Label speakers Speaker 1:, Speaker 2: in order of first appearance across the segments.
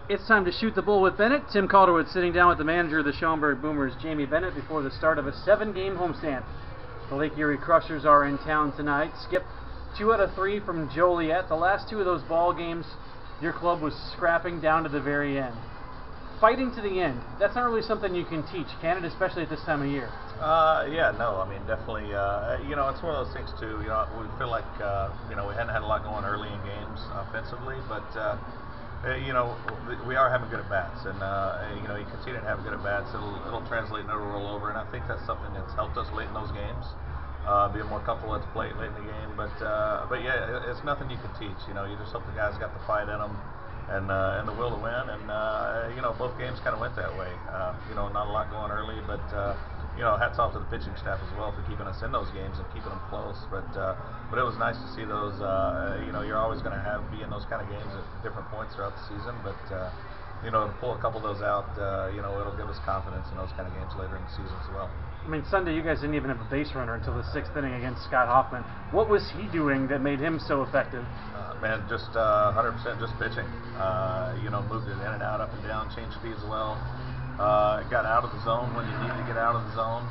Speaker 1: It's time to shoot the bull with Bennett. Tim Calderwood sitting down with the manager of the Schaumburg Boomers, Jamie Bennett, before the start of a 7-game homestand. The Lake Erie Crushers are in town tonight. Skip 2 out of 3 from Joliet. The last 2 of those ball games, your club was scrapping down to the very end. Fighting to the end, that's not really something you can teach, can it, especially at this time of year?
Speaker 2: Yeah, no, I mean, definitely, it's one of those things, too. We feel like, we hadn't had a lot going early in games offensively, but, we are having good at-bats, and, you continue to have good at-bats, it'll translate and it'll roll over, and I think that's something that's helped us late in those games, being more comfortable at the plate late in the game, but yeah, it's nothing you can teach. You just hope the guys got the fight in them, and the will to win, and both games kind of went that way. Not a lot going early, but hats off to the pitching staff as well for keeping us in those games and keeping them close. But it was nice to see those. You're always going to be in those kind of games at different points throughout the season, but to pull a couple of those out, it'll give us confidence in those kind of games later in the season as well.
Speaker 1: I mean, Sunday you guys didn't even have a base runner until the 6th inning against Scott Hoffman. What was he doing that made him so effective?
Speaker 2: Man, just 100% just pitching. Moved it in and out, up and down, changed speeds well. Got out of the zone when you needed to get out of the zone.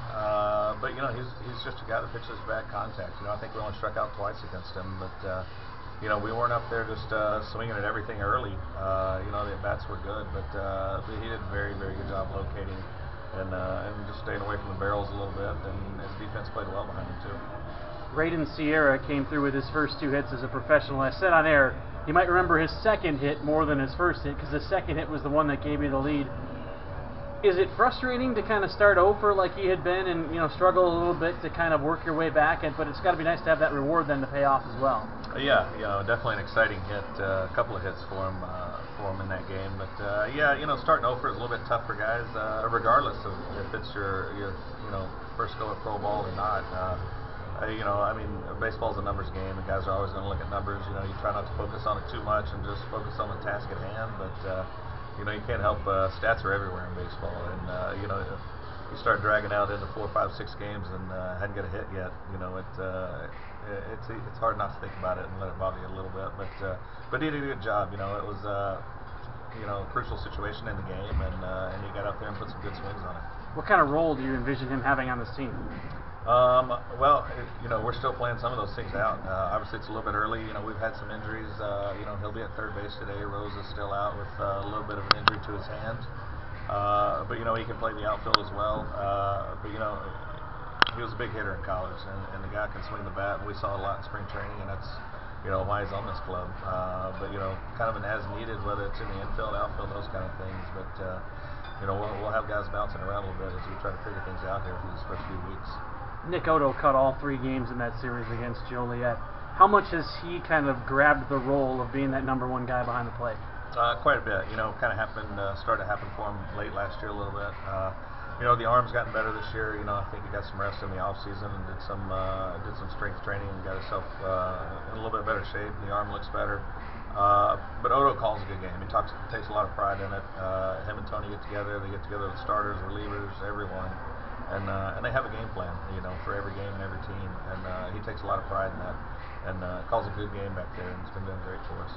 Speaker 2: But he's just a guy that pitches bad contact. I think we only struck out twice against him, but we weren't up there just swinging at everything early. The at-bats were good, but he did a very, very good job locating and just staying away from the barrels a little bit, and his defense played well behind him too.
Speaker 1: Raiden Sierra came through with his first 2 hits as a professional. I said on air, you might remember his second hit more than his first hit, because the second hit was the one that gave you the lead. Is it frustrating to kind of start over like he had been and struggle a little bit to kind of work your way back? But it's got to be nice to have that reward then to pay off as well.
Speaker 2: Yeah, definitely an exciting hit. A couple of hits for him in that game. But starting over is a little bit tough for guys, regardless of if it's your first go at pro ball or not. Baseball's a numbers game, and guys are always going to look at numbers. You try not to focus on it too much and just focus on the task at hand. But you can't help. Stats are everywhere in baseball, and you start dragging out into 4, 5, 6 games and hadn't got a hit yet. It's hard not to think about it and let it bother you a little bit. But he did a good job. It was a crucial situation in the game, and he got out there and put some good swings on it.
Speaker 1: What kind of role do you envision him having on this team?
Speaker 2: We're still playing some of those things out. Obviously, it's a little bit early. We've had some injuries. He'll be at third base today. Rose is still out with a little bit of an injury to his hand. But he can play the outfield as well. He was a big hitter in college, and the guy can swing the bat. We saw a lot in spring training, and that's why he's on this club. But kind of an as needed, whether it's in the infield, outfield, those kind of things. But we'll have guys bouncing around a little bit as we try to figure things out here for these first few weeks.
Speaker 1: Nick Odo cut all 3 games in that series against Joliet. How much has he kind of grabbed the role of being that number 1 guy behind the plate?
Speaker 2: Quite a bit. Kind of started to happen for him late last year a little bit. The arm's gotten better this year. I think he got some rest in the off season and did some strength training and got himself in a little bit better shape. The arm looks better. But Odo calls a good game. He takes a lot of pride in it. Him and Tony get together. They get together with starters, relievers, everyone. And they have a game plan, for every game and every team, and he takes a lot of pride in that, and calls a good game back there, and it's been doing great for us.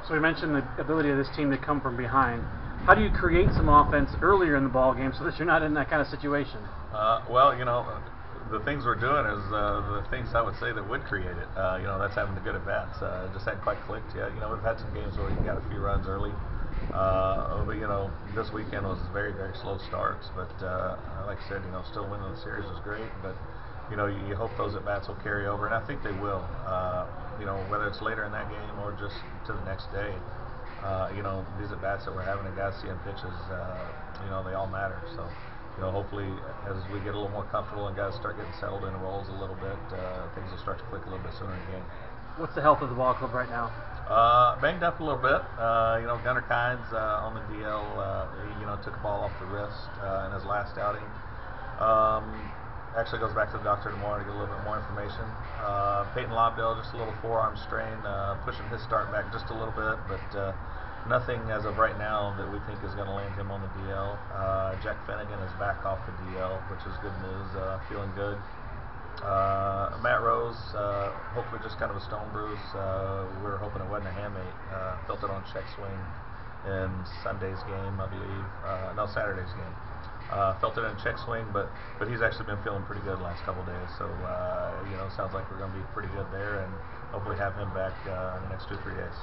Speaker 1: So we mentioned the ability of this team to come from behind. How do you create some offense earlier in the ball game so that you're not in that kind of situation?
Speaker 2: The things we're doing is the things I would say that would create it. That's having the good at bats. Just hadn't quite clicked yet. We've had some games where we got a few runs early. But this weekend was very, very slow starts. But like I said, still winning the series was great. But you hope those at bats will carry over, and I think they will. Whether it's later in that game or just to the next day. These at bats that we're having and guys seeing pitches, they all matter. So hopefully as we get a little more comfortable and guys start getting settled in roles a little bit, things will start to click a little bit sooner in the game.
Speaker 1: What's the health of the ball club right now?
Speaker 2: Banged up a little bit. Gunnar Kynes on the DL, took a ball off the wrist in his last outing. Actually goes back to the doctor tomorrow to get a little bit more information. Peyton Lobdell, just a little forearm strain, pushing his start back just a little bit, but nothing as of right now that we think is going to land him on the DL. Jack Finnegan is back off the DL, which is good news, feeling good. Matt Rose, hopefully just kind of a stone bruise. We were hoping it wasn't a hamate. Felt it on check swing in Sunday's game, I believe. No, Saturday's game. Felt it in check swing, but he's actually been feeling pretty good the last couple of days. So sounds like we're going to be pretty good there, and hopefully have him back in the next 2-3 days.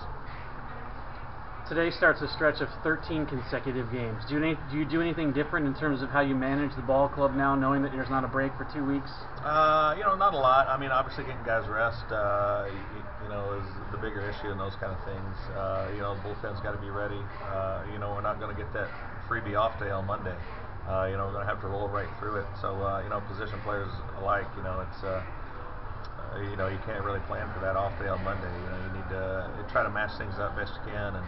Speaker 1: Today starts a stretch of 13 consecutive games. Do you do anything different in terms of how you manage the ball club now, knowing that there's not a break for 2 weeks?
Speaker 2: Not a lot. I mean, obviously getting guys rest, is the bigger issue in those kind of things. The bullpen's got to be ready. We're not going to get that freebie off day on Monday. We're going to have to roll right through it. So, position players alike, it's you can't really plan for that off day on Monday. You need to try to match things up best you can, and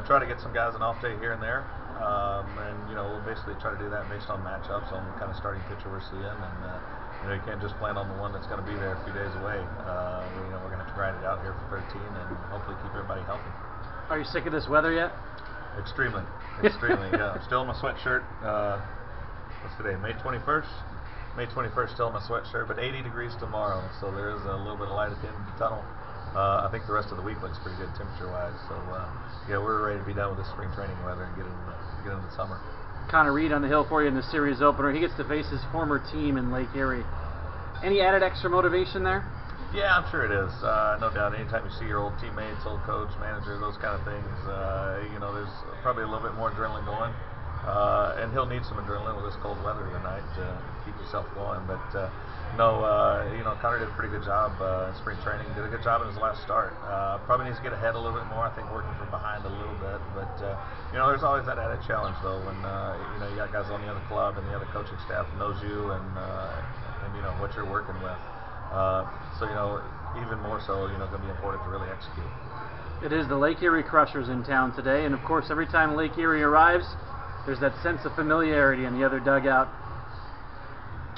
Speaker 2: try to get some guys an off day here and there, we'll basically try to do that based on matchups, on the kind of starting pitcher we're seeing, and you can't just plan on the one that's going to be there a few days away. We're going to have to grind it out here for 13 and hopefully keep everybody healthy.
Speaker 1: Are you sick of this weather yet?
Speaker 2: Extremely. Yeah, I'm still in my sweatshirt. What's today? May 21st. May 21st, still in my sweatshirt, but 80 degrees tomorrow, so there is a little bit of light at the end of the tunnel. I think the rest of the week looks pretty good temperature-wise. So, we're ready to be done with this spring training weather and get into the summer.
Speaker 1: Connor Reed on the hill for you in the series opener. He gets to face his former team in Lake Erie. Any added extra motivation there?
Speaker 2: Yeah, I'm sure it is. No doubt. Anytime you see your old teammates, old coach, manager, those kind of things, there's probably a little bit more adrenaline going. And he'll need some adrenaline with this cold weather tonight to keep himself going. But Connor did a pretty good job in spring training. Did a good job in his last start. Probably needs to get ahead a little bit more. I think working from behind a little bit. But there's always that added challenge though when you got guys on the other club and the other coaching staff knows you and what you're working with. Even more so, going to be important to really execute.
Speaker 1: It is the Lake Erie Crushers in town today, and of course, every time Lake Erie arrives, there's that sense of familiarity in the other dugout.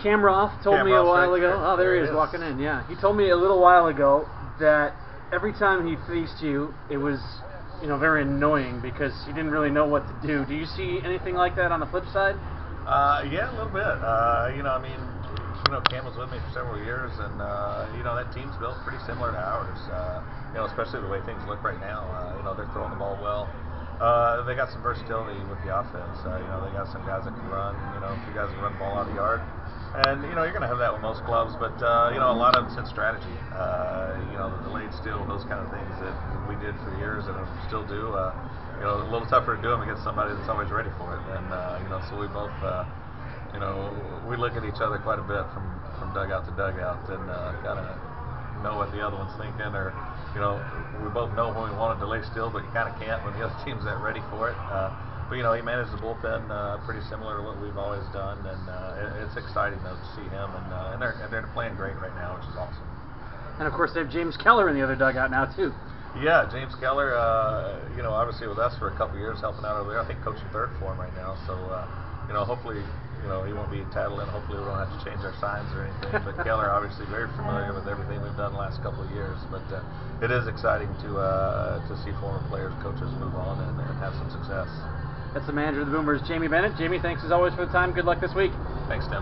Speaker 1: Camroff told me a while ago. Oh, there he is walking in. Yeah, he told me a little while ago that every time he faced you, it was, very annoying because he didn't really know what to do. Do you see anything like that on the flip side?
Speaker 2: Yeah, a little bit. Cam was with me for several years, and that team's built pretty similar to ours. Especially the way things look right now. They're throwing the ball well. They got some versatility with the offense. They got some guys that can run. A few guys that run the ball out of the yard. And you're going to have that with most clubs, but a lot of it's in strategy. The delayed steal, those kind of things that we did for years and still do. A little tougher to do them against somebody that's always ready for it. And so we both, we look at each other quite a bit from dugout to dugout and kind of know what the other one's thinking, or we both know when we want to delay steal, but you kind of can't when the other team's that ready for it. But he managed the bullpen pretty similar to what we've always done, and it's exciting though to see him, and they're playing great right now, which is awesome.
Speaker 1: And of course they have James Keller in the other dugout now too.
Speaker 2: Yeah, James Keller, obviously with us for a couple years helping out over there. I think coaching third for him right now, so hopefully he won't be tattling. Hopefully we don't have to change our signs or anything. But Keller obviously very familiar with everything we've done the last couple of years. But it is exciting to see former players, coaches move on and have some success.
Speaker 1: That's the manager of the Boomers, Jamie Bennett. Jamie, thanks as always for the time. Good luck this week.
Speaker 2: Thanks, Tim.